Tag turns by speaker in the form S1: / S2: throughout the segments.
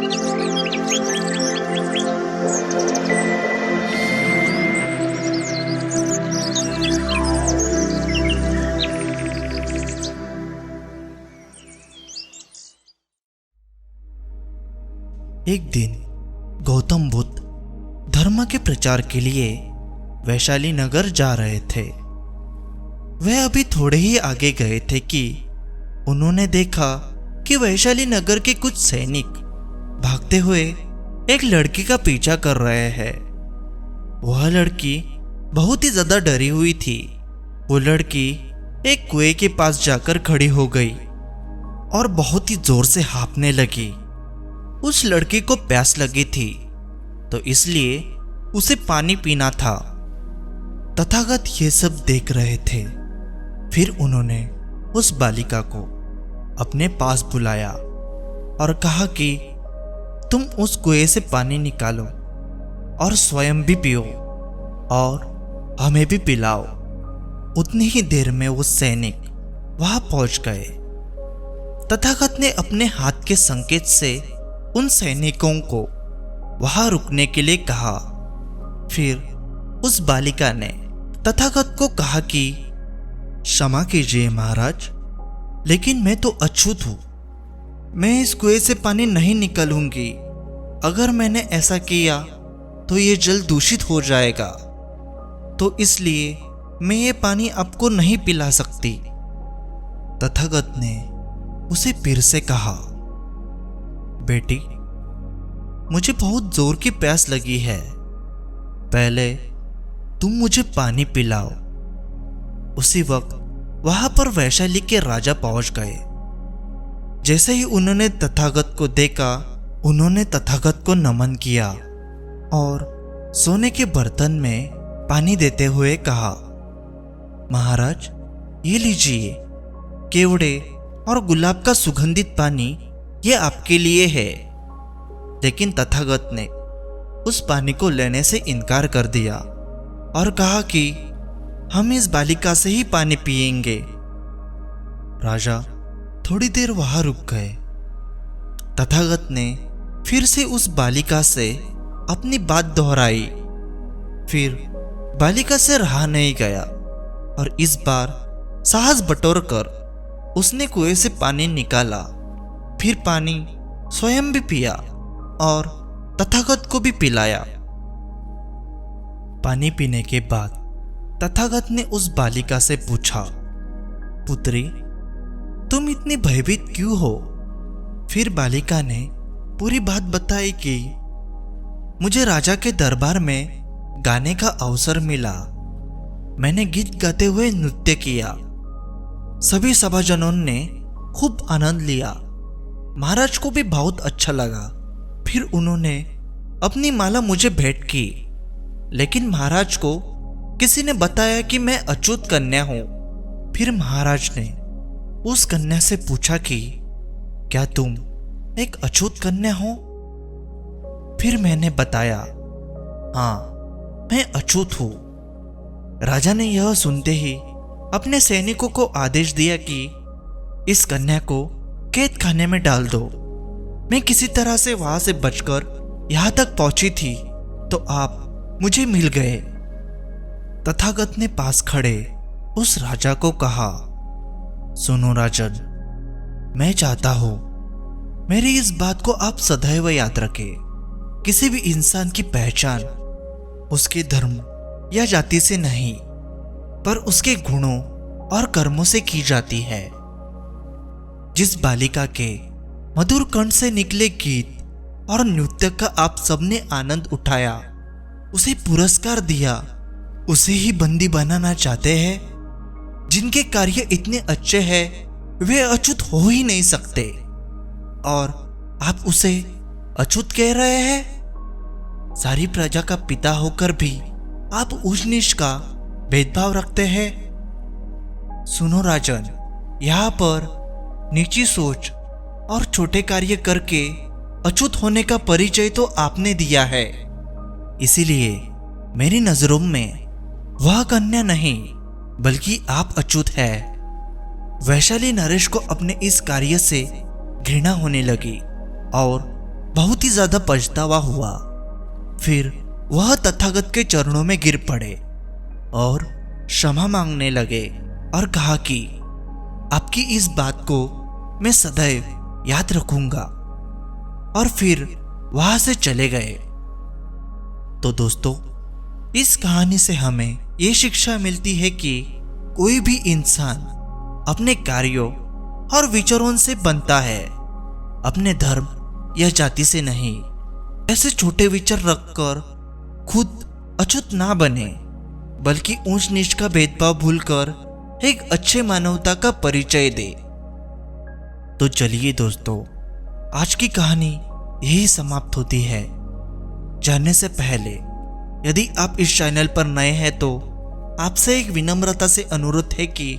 S1: एक दिन गौतम बुद्ध धर्म के प्रचार के लिए वैशाली नगर जा रहे थे। वह अभी थोड़े ही आगे गए थे कि उन्होंने देखा कि वैशाली नगर के कुछ सैनिक भागते हुए एक लड़की का पीछा कर रहे हैं। वह लड़की बहुत ही ज्यादा डरी हुई थी। वो लड़की एक कुएं के पास जाकर खड़ी हो गई और बहुत ही जोर से हाँफने लगी। उस लड़की को प्यास लगी थी तो इसलिए उसे पानी पीना था। तथागत ये सब देख रहे थे। फिर उन्होंने उस बालिका को अपने पास बुलाया और कहा कि तुम उस कुएं से पानी निकालो और स्वयं भी पियो और हमें भी पिलाओ। उतनी ही देर में वो सैनिक वहां पहुंच गए। तथागत ने अपने हाथ के संकेत से उन सैनिकों को वहां रुकने के लिए कहा। फिर उस बालिका ने तथागत को कहा कि क्षमा कीजिए महाराज, लेकिन मैं तो अछूत हूं। मैं इस कुएं से पानी नहीं निकालूंगी। अगर मैंने ऐसा किया तो ये जल दूषित हो जाएगा, तो इसलिए मैं ये पानी आपको नहीं पिला सकती। तथागत ने उसे फिर से कहा, बेटी, मुझे बहुत जोर की प्यास लगी है। पहले तुम मुझे पानी पिलाओ। उसी वक्त वहां पर वैशाली के राजा पहुंच गए। जैसे ही उन्होंने तथागत को देखा, उन्होंने तथागत को नमन किया और सोने के बर्तन में पानी देते हुए कहा, महाराज, ये लीजिए, केवड़े और गुलाब का सुगंधित पानी ये आपके लिए है। लेकिन तथागत ने उस पानी को लेने से इनकार कर दिया और कहा कि हम इस बालिका से ही पानी पिएंगे। राजा थोड़ी देर वहां रुक गए। तथागत ने फिर से उस बालिका से अपनी बात दोहराई। फिर बालिका से रहा नहीं गया और इस बार साहस बटोरकर उसने कुएं से पानी निकाला। फिर पानी स्वयं भी पिया और तथागत को भी पिलाया। पानी पीने के बाद तथागत ने उस बालिका से पूछा, पुत्री, तुम इतनी भयभीत क्यों हो? फिर बालिका ने पूरी बात बताई कि मुझे राजा के दरबार में गाने का अवसर मिला। मैंने गीत गाते हुए नृत्य किया। सभी सभाजनों ने खूब आनंद लिया। महाराज को भी बहुत अच्छा लगा। फिर उन्होंने अपनी माला मुझे भेंट की, लेकिन महाराज को किसी ने बताया कि मैं अछूत कन्या हूं। फिर महाराज ने उस कन्या से पूछा कि क्या तुम एक अछूत कन्या हो? फिर मैंने बताया, हाँ, मैं अछूत हूं। राजा ने यह सुनते ही अपने सैनिकों को आदेश दिया कि इस कन्या को कैद खाने में डाल दो। मैं किसी तरह से वहां से बचकर यहां तक पहुंची थी तो आप मुझे मिल गए। तथागत ने पास खड़े उस राजा को कहा, सुनो राजन, मैं चाहता हूं मेरी इस बात को आप सदैव याद रखें। किसी भी इंसान की पहचान उसके धर्म या जाति से नहीं, पर उसके गुणों और कर्मों से की जाती है। जिस बालिका के मधुर कंठ से निकले गीत और नृत्य का आप सबने आनंद उठाया, उसे पुरस्कार दिया, उसे ही बंदी बनाना चाहते हैं। जिनके कार्य इतने अच्छे हैं वे अछूत हो ही नहीं सकते, और आप उसे अछूत कह रहे हैं? सारी प्रजा का पिता होकर भी आप ऊंच नीच का भेदभाव रखते हैं। सुनो राजन, यहाँ पर नीची सोच और छोटे कार्य करके अछूत होने का परिचय तो आपने दिया है। इसीलिए मेरी नजरों में वह कन्या नहीं बल्कि आप अछूत है। वैशाली नरेश को अपने इस कार्य से घृणा होने लगी और बहुत ही ज्यादा पछतावा हुआ। फिर वह तथागत के चरणों में गिर पड़े और क्षमा मांगने लगे और कहा कि आपकी इस बात को मैं सदैव याद रखूंगा, और फिर वहां से चले गए। तो दोस्तों, इस कहानी से हमें ये शिक्षा मिलती है कि कोई भी इंसान अपने कार्यों और विचारों से बनता है, अपने धर्म या जाति से नहीं। ऐसे छोटे विचार रखकर खुद अछूत ना बने, बल्कि ऊंच नीच का भेदभाव भूलकर एक अच्छे मानवता का परिचय दे। तो चलिए दोस्तों, आज की कहानी यही समाप्त होती है। जानने से पहले यदि आप इस चैनल पर नए हैं तो आपसे एक विनम्रता से अनुरोध है कि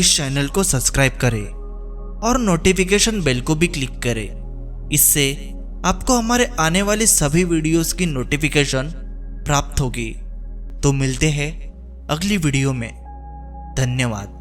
S1: इस चैनल को सब्सक्राइब करें और नोटिफिकेशन बेल को भी क्लिक करें। इससे आपको हमारे आने वाले सभी वीडियोस की नोटिफिकेशन प्राप्त होगी। तो मिलते हैं अगली वीडियो में। धन्यवाद।